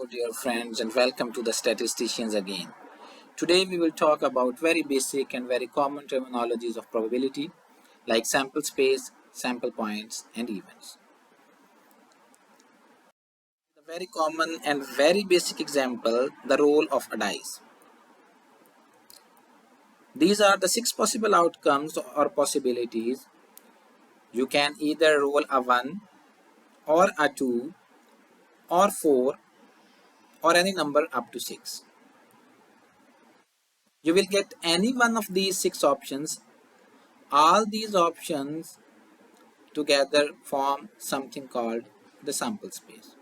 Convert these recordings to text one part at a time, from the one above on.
dear friends, and welcome to the Statisticians again. Today we will talk about very basic and very common terminologies of probability like sample space, sample points, and events. The very common and very basic example, the roll of a dice. These are the 6 possible outcomes or possibilities. You can either roll a 1 or a 2 or 4 or any number up to 6. You will get any one of these 6 options. All these options together form something called the sample space.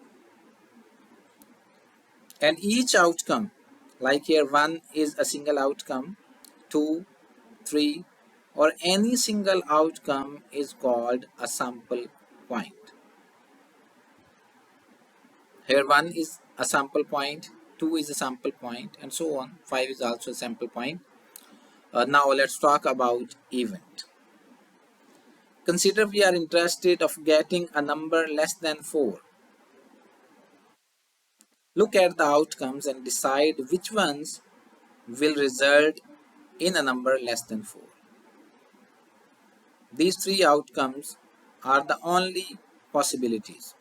And each outcome, like here 1 is a single outcome, 2, 3, or any single outcome is called a sample point. Here 1 is a sample point, 2 is a sample point, and so on. 5 is also a sample point. Now let's talk about event. Consider we are interested of getting a number less than 4. Look at the outcomes and decide which ones will result in a number less than 4. These 3 outcomes are the only possibilities.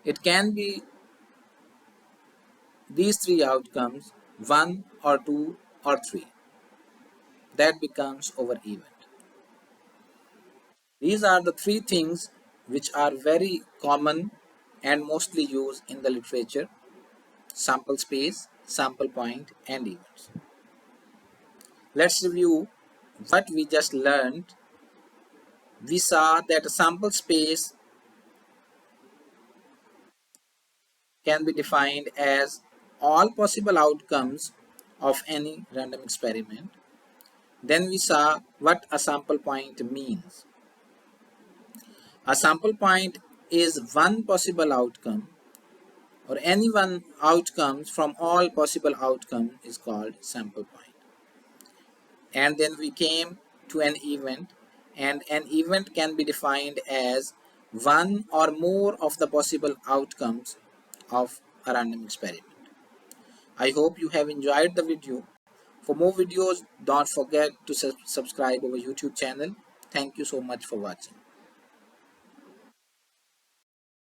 It can be these 3 outcomes, 1 or 2 or 3. That becomes our event. These are the 3 things which are very common and mostly used in the literature: sample space, sample point, and events. Let's review what we just learned. We saw that a sample space can be defined as all possible outcomes of any random experiment. Then we saw what a sample point means. A sample point is one possible outcome, or any one outcomes from all possible outcomes is called sample point. And then we came to an event, and an event can be defined as one or more of the possible outcomes of a random experiment. I hope you have enjoyed the video. For more videos, don't forget to subscribe our YouTube channel. Thank you so much for watching.